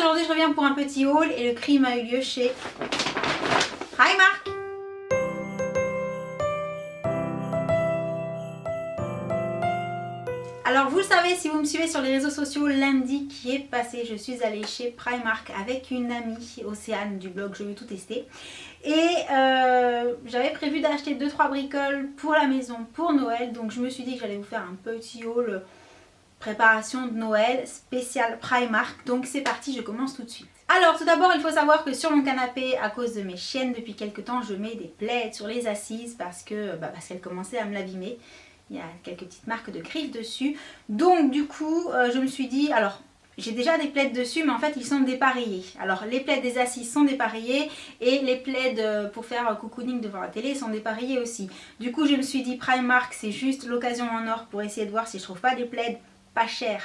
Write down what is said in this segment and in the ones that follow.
aujourd'hui je reviens pour un petit haul et le crime a eu lieu chez Primark. Alors vous le savez si vous me suivez sur les réseaux sociaux, lundi qui est passé, je suis allée chez Primark avec une amie, Océane du blog Je veux tout tester. Et j'avais prévu d'acheter 2-3 bricoles pour la maison pour Noël, donc je me suis dit que j'allais vous faire un petit haul préparation de Noël spécial Primark. Donc c'est parti, je commence tout de suite. Alors tout d'abord il faut savoir que sur mon canapé, à cause de mes chiennes depuis quelques temps, je mets des plaids sur les assises parce qu'elles commençaient à me l'abîmer. Il y a quelques petites marques de griffes dessus. Donc du coup je me suis dit, alors j'ai déjà des plaids dessus mais en fait ils sont dépareillés. Alors les plaids des assises sont dépareillés et les plaids pour faire cocooning devant la télé sont dépareillés aussi. Du coup je me suis dit Primark c'est juste l'occasion en or pour essayer de voir si je trouve pas des plaids pas cher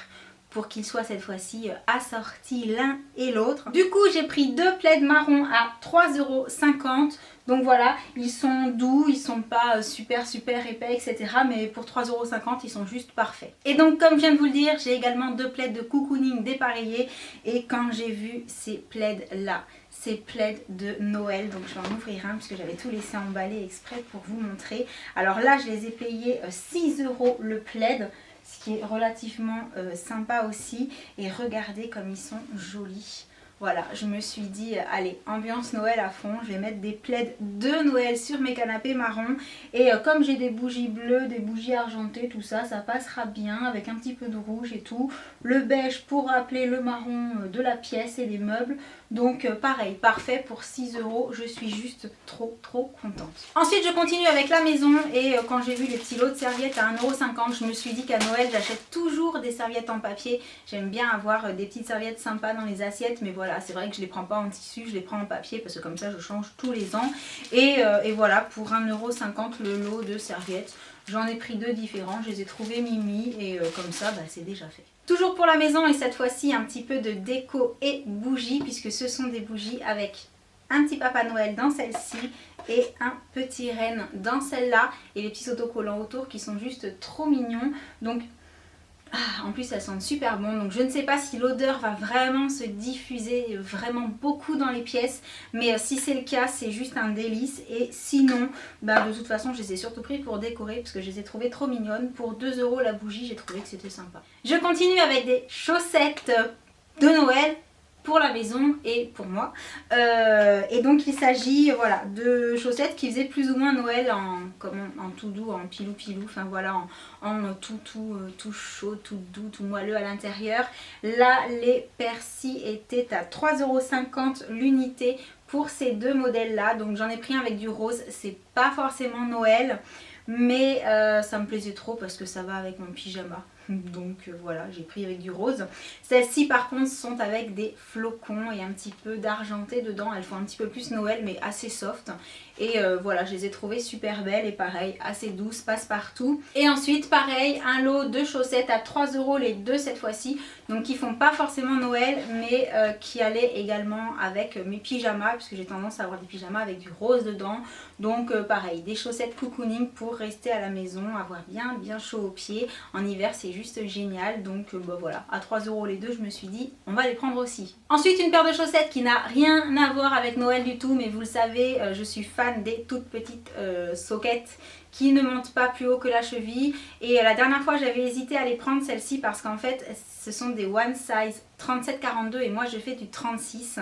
pour qu'ils soient cette fois-ci assortis l'un et l'autre. Du coup j'ai pris 2 plaids marrons à 3,50 €. Donc voilà, ils sont doux, ils sont pas super épais etc. Mais pour 3,50 € ils sont juste parfaits. Et donc comme je viens de vous le dire, j'ai également 2 plaids de cocooning dépareillés. Et quand j'ai vu ces plaids là, ces plaids de Noël, donc je vais en ouvrir un parce que j'avais tout laissé emballer exprès pour vous montrer. Alors là je les ai payés 6 € le plaid, ce qui est relativement sympa aussi. Et regardez comme ils sont jolis. Voilà, je me suis dit, allez, ambiance Noël à fond, je vais mettre des plaids de Noël sur mes canapés marrons. Et comme j'ai des bougies bleues, des bougies argentées, tout ça, ça passera bien avec un petit peu de rouge et tout. Le beige pour rappeler le marron de la pièce et des meubles. Donc pareil, parfait pour 6 €, je suis juste trop contente. Ensuite je continue avec la maison et quand j'ai vu les petits lots de serviettes à 1,50 €, je me suis dit qu'à Noël j'achète toujours des serviettes en papier. J'aime bien avoir des petites serviettes sympas dans les assiettes, mais voilà, c'est vrai que je les prends pas en tissu, je les prends en papier parce que comme ça je change tous les ans. Et voilà, pour 1,50 € le lot de serviettes. J'en ai pris 2 différents, je les ai trouvés mimi et comme ça c'est déjà fait. Toujours pour la maison et cette fois-ci un petit peu de déco et bougies puisque ce sont des bougies avec un petit Papa Noël dans celle-ci et un petit renne dans celle-là et les petits autocollants autour qui sont juste trop mignons. Donc en plus elles sentent super bon, donc je ne sais pas si l'odeur va vraiment se diffuser vraiment beaucoup dans les pièces, mais si c'est le cas c'est juste un délice. Et sinon de toute façon je les ai surtout pris pour décorer parce que je les ai trouvées trop mignonnes. Pour 2 € la bougie, j'ai trouvé que c'était sympa. Je continue avec des chaussettes de Noël pour la maison et pour moi. Et donc il s'agit voilà, de chaussettes qui faisaient plus ou moins Noël en tout doux, en pilou, enfin voilà, en tout chaud, tout doux, tout moelleux à l'intérieur. Là les persil étaient à 3,50 € l'unité pour ces 2 modèles là. Donc j'en ai pris un avec du rose, c'est pas forcément Noël, mais ça me plaisait trop parce que ça va avec mon pyjama. Donc voilà, j'ai pris avec du rose. Celles-ci par contre sont avec des flocons et un petit peu d'argenté dedans. Elles font un petit peu plus Noël mais assez soft. Et voilà, je les ai trouvées super belles et pareil, assez douces, passe-partout. Et ensuite pareil, un lot de chaussettes à 3 € les deux cette fois-ci. Donc qui font pas forcément Noël mais qui allaient également avec mes pyjamas. Puisque j'ai tendance à avoir des pyjamas avec du rose dedans. Donc pareil, des chaussettes cocooning pour rester à la maison, avoir bien chaud aux pieds. En hiver c'est juste génial. Donc voilà, à 3 € les deux, je me suis dit on va les prendre aussi. Ensuite une paire de chaussettes qui n'a rien à voir avec Noël du tout, mais vous le savez, je suis fan des toutes petites soquettes qui ne montent pas plus haut que la cheville. Et la dernière fois j'avais hésité à les prendre celles-ci parce qu'en fait ce sont des one size 37-42 et moi je fais du 36.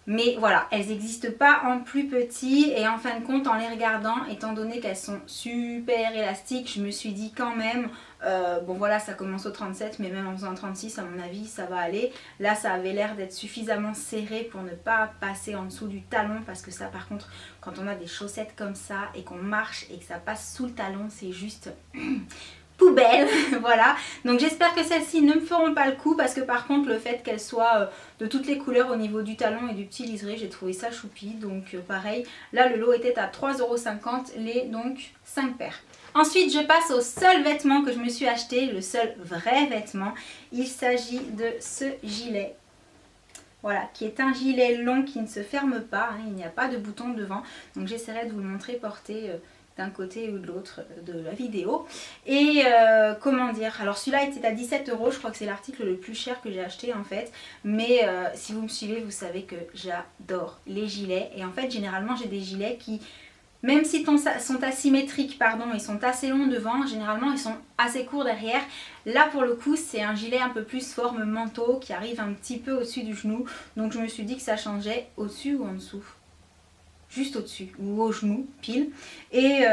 Mais voilà, elles n'existent pas en plus petit et en fin de compte en les regardant, étant donné qu'elles sont super élastiques, je me suis dit quand même, bon voilà ça commence au 37 mais même en faisant 36 à mon avis ça va aller. Là ça avait l'air d'être suffisamment serré pour ne pas passer en dessous du talon parce que ça par contre quand on a des chaussettes comme ça et qu'on marche et que ça passe sous le talon c'est juste... poubelle. Voilà, donc j'espère que celles-ci ne me feront pas le coup parce que par contre le fait qu'elles soient de toutes les couleurs au niveau du talon et du petit liseré, j'ai trouvé ça choupi. Donc pareil, là le lot était à 3,50 € les donc 5 paires. Ensuite je passe au seul vêtement que je me suis acheté, le seul vrai vêtement. Il s'agit de ce gilet. Voilà, qui est un gilet long qui ne se ferme pas, hein, il n'y a pas de bouton devant. Donc j'essaierai de vous le montrer porté d'un côté ou de l'autre de la vidéo. Et comment dire, alors celui-là était à 17 €, je crois que c'est l'article le plus cher que j'ai acheté en fait. Mais si vous me suivez, vous savez que j'adore les gilets. Et en fait, généralement, j'ai des gilets qui, même s'ils sont asymétriques, pardon, ils sont assez longs devant, généralement ils sont assez courts derrière. Là pour le coup c'est un gilet un peu plus forme manteau qui arrive un petit peu au-dessus du genou. Donc je me suis dit que ça changeait au-dessus ou en dessous. Juste au-dessus ou au genou pile. Et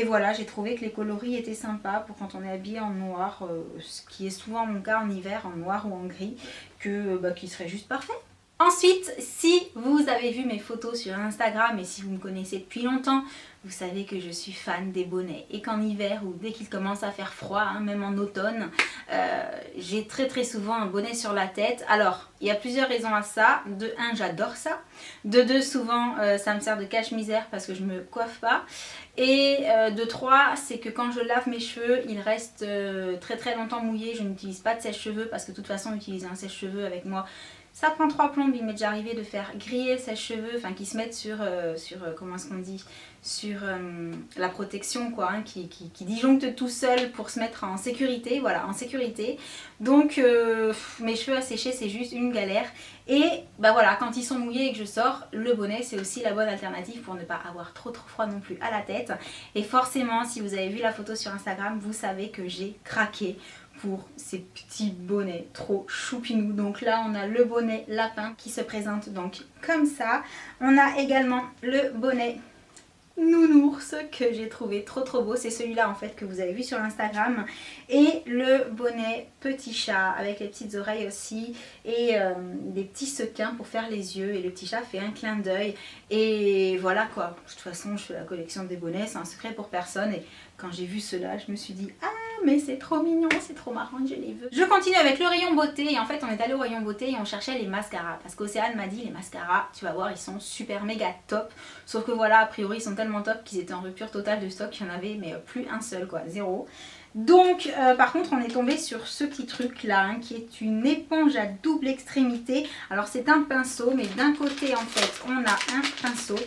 voilà, j'ai trouvé que les coloris étaient sympas pour quand on est habillé en noir, ce qui est souvent mon cas en hiver, en noir ou en gris, qui serait juste parfait. Ensuite, si vous avez vu mes photos sur Instagram et si vous me connaissez depuis longtemps, vous savez que je suis fan des bonnets et qu'en hiver ou dès qu'il commence à faire froid, hein, même en automne, j'ai très souvent un bonnet sur la tête. Alors, il y a plusieurs raisons à ça. De 1, j'adore ça. De 2, souvent, ça me sert de cache-misère parce que je me coiffe pas. Et de 3, c'est que quand je lave mes cheveux, ils restent très longtemps mouillés. Je n'utilise pas de sèche-cheveux parce que de toute façon, utiliser un sèche-cheveux avec moi, ça prend 3 plombes. Il m'est déjà arrivé de faire griller le sèche-cheveux, enfin qui se mettent sur comment est-ce qu'on dit, sur la protection quoi, hein, qui disjoncte tout seul pour se mettre en sécurité, voilà, en sécurité. Donc mes cheveux à sécher c'est juste une galère. Et bah voilà, quand ils sont mouillés et que je sors, le bonnet c'est aussi la bonne alternative pour ne pas avoir trop froid non plus à la tête. Et forcément, si vous avez vu la photo sur Instagram, vous savez que j'ai craqué pour ces petits bonnets trop choupinous. Donc là on a le bonnet lapin qui se présente donc comme ça. On a également le bonnet nounours que j'ai trouvé trop beau, c'est celui-là en fait que vous avez vu sur Instagram, et le bonnet petit chat avec les petites oreilles aussi et des petits sequins pour faire les yeux, et le petit chat fait un clin d'œil. Et voilà quoi, de toute façon je fais la collection des bonnets, c'est un secret pour personne, et quand j'ai vu cela je me suis dit ah mais c'est trop mignon, c'est trop marrant, je les veux. Je continue avec le rayon beauté, et en fait on est allé au rayon beauté et on cherchait les mascaras parce qu'Océane m'a dit les mascaras, tu vas voir, ils sont super méga top, sauf que voilà, a priori ils sont tellement top qu'ils étaient en rupture totale de stock, il y en avait mais plus un seul quoi, 0. Donc par contre on est tombé sur ce petit truc là hein, qui est une éponge à double extrémité. Alors c'est un pinceau, mais d'un côté en fait on a un pinceau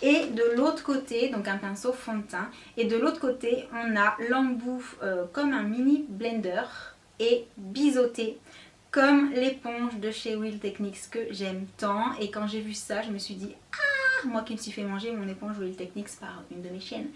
et de l'autre côté, donc un pinceau fond de teint, et de l'autre côté on a l'embout comme un mini blender et biseauté comme l'éponge de chez Wheel Techniques que j'aime tant. Et quand j'ai vu ça je me suis dit ah, moi qui me suis fait manger mon éponge Wheel Techniques par une de mes chiennes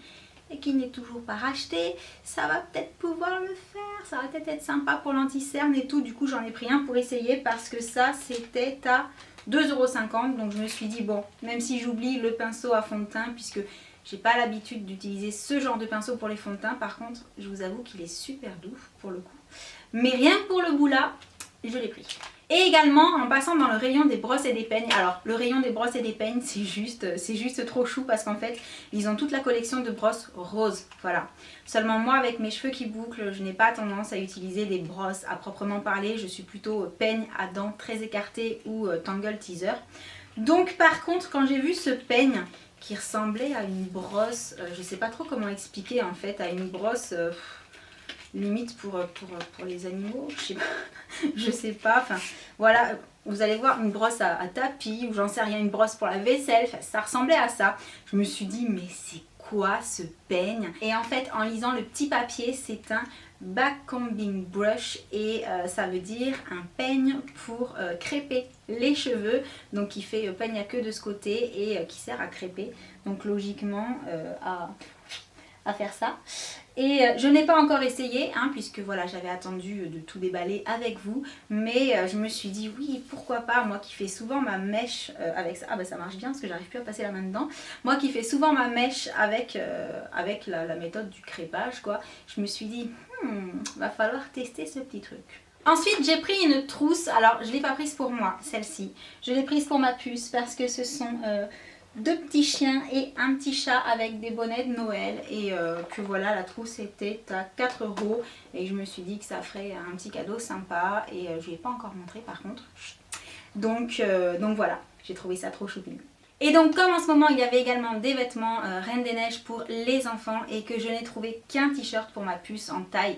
et qui n'est toujours pas racheté, ça va peut-être pouvoir le faire, ça va peut-être être sympa pour l'anti-cerne et tout. Du coup j'en ai pris un pour essayer parce que ça c'était à 2,50 €. Donc je me suis dit bon, même si j'oublie le pinceau à fond de teint, puisque j'ai pas l'habitude d'utiliser ce genre de pinceau pour les fonds de teint, par contre je vous avoue qu'il est super doux pour le coup, mais rien que pour le bout là je l'ai pris. Et également en passant dans le rayon des brosses et des peignes. Alors le rayon des brosses et des peignes c'est juste trop chou parce qu'en fait ils ont toute la collection de brosses roses, voilà. Seulement moi avec mes cheveux qui bouclent, je n'ai pas tendance à utiliser des brosses à proprement parler. Je suis plutôt peigne à dents très écartées ou tangle teaser. Donc par contre quand j'ai vu ce peigne qui ressemblait à une brosse, je sais pas trop comment expliquer en fait, à une brosse limite pour les animaux, je sais pas, enfin voilà, vous allez voir une brosse à tapis ou j'en sais rien, une brosse pour la vaisselle, ça ressemblait à ça. Je me suis dit mais c'est quoi ce peigne? Et en fait en lisant le petit papier, c'est un backcombing brush et ça veut dire un peigne pour crêper les cheveux, donc qui fait peigne à queue de ce côté et qui sert à crêper, donc logiquement à faire ça. Et je n'ai pas encore essayé hein, puisque voilà j'avais attendu de tout déballer avec vous, mais je me suis dit oui pourquoi pas, moi qui fais souvent ma mèche avec ça. Ah bah ça marche bien parce que j'arrive plus à passer la main dedans. Moi qui fais souvent ma mèche avec la méthode du crépage quoi, je me suis dit va falloir tester ce petit truc. Ensuite j'ai pris une trousse, alors je ne l'ai pas prise pour moi celle-ci, je l'ai prise pour ma puce parce que ce sont deux petits chiens et un petit chat avec des bonnets de Noël, et que voilà la trousse était à 4 € et je me suis dit que ça ferait un petit cadeau sympa, et je ne l'ai pas encore montré par contre. Donc voilà, j'ai trouvé ça trop choupi. Et donc comme en ce moment il y avait également des vêtements Reine des Neiges pour les enfants et que je n'ai trouvé qu'un t-shirt pour ma puce en taille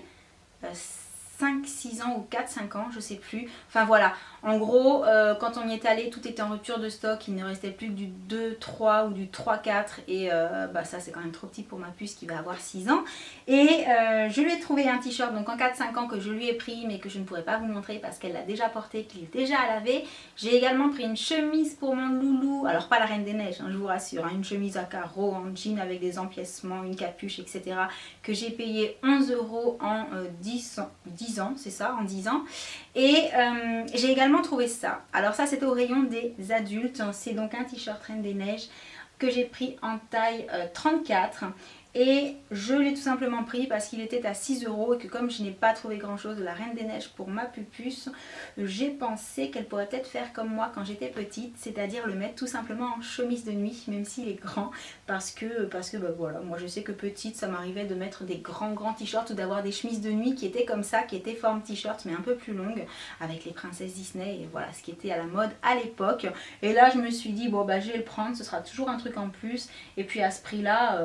5-6 ans ou 4-5 ans, je sais plus. Enfin voilà, En gros, quand on y est allé, tout était en rupture de stock, il ne restait plus que du 2-3 ou du 3-4 et ça c'est quand même trop petit pour ma puce qui va avoir 6 ans. Et je lui ai trouvé un t-shirt donc en 4-5 ans que je lui ai pris mais que je ne pourrais pas vous montrer parce qu'elle l'a déjà porté, qu'il est déjà à laver. J'ai également pris une chemise pour mon loulou, alors pas la Reine des Neiges, hein, je vous rassure, hein, une chemise à carreaux en jean avec des empiècements, une capuche, etc. que j'ai payé 11 € en 10 ans, c'est ça, en 10 ans. Et j'ai également trouvé ça. Alors ça c'était au rayon des adultes. C'est donc un t-shirt Reine des Neiges que j'ai pris en taille 34. Et je l'ai tout simplement pris parce qu'il était à 6 € et que comme je n'ai pas trouvé grand chose de la Reine des Neiges pour ma pupuce, j'ai pensé qu'elle pourrait peut-être faire comme moi quand j'étais petite, c'est-à-dire le mettre tout simplement en chemise de nuit, même s'il est grand, parce que voilà, moi je sais que petite ça m'arrivait de mettre des grands t-shirts ou d'avoir des chemises de nuit qui étaient comme ça, qui étaient forme t-shirt mais un peu plus longues, avec les princesses Disney et voilà ce qui était à la mode à l'époque. Et là je me suis dit bon bah je vais le prendre, ce sera toujours un truc en plus et puis à ce prix là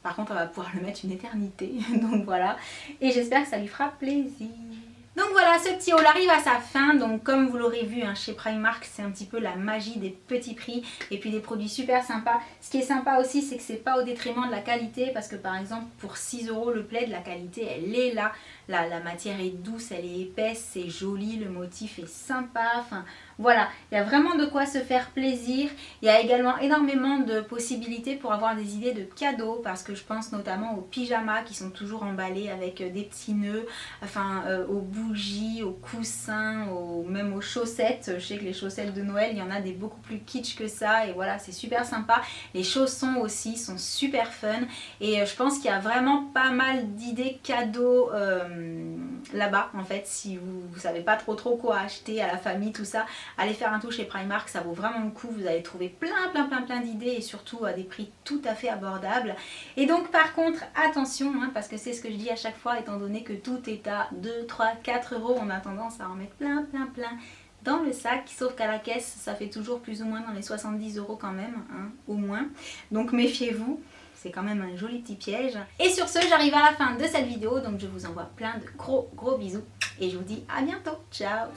par contre, on va pouvoir le mettre une éternité. Donc voilà. Et j'espère que ça lui fera plaisir. Donc voilà, ce petit haul arrive à sa fin. Donc comme vous l'aurez vu, hein, chez Primark, c'est un petit peu la magie des petits prix. Et puis des produits super sympas. Ce qui est sympa aussi, c'est que c'est pas au détriment de la qualité. Parce que par exemple, pour 6 € le plaid, la qualité, elle est là. La matière est douce, elle est épaisse, c'est joli, le motif est sympa. Enfin voilà, il y a vraiment de quoi se faire plaisir. Il y a également énormément de possibilités pour avoir des idées de cadeaux. Parce que je pense notamment aux pyjamas qui sont toujours emballés avec des petits nœuds. Enfin aux bougies, aux coussins, même aux chaussettes. Je sais que les chaussettes de Noël, il y en a des beaucoup plus kitsch que ça. Et voilà, c'est super sympa. Les chaussons aussi sont super fun. Et je pense qu'il y a vraiment pas mal d'idées cadeaux là-bas en fait. Si vous savez pas trop quoi acheter à la famille, tout ça, allez faire un tour chez Primark, ça vaut vraiment le coup. Vous allez trouver plein d'idées et surtout à des prix tout à fait abordables. Et donc par contre attention, hein, parce que c'est ce que je dis à chaque fois, étant donné que tout est à 2, 3, 4 €, on a tendance à en mettre plein dans le sac, sauf qu'à la caisse ça fait toujours plus ou moins dans les 70 € quand même, hein, au moins. Donc méfiez-vous. C'est quand même un joli petit piège. Et sur ce, j'arrive à la fin de cette vidéo. Donc je vous envoie plein de gros bisous. Et je vous dis à bientôt. Ciao!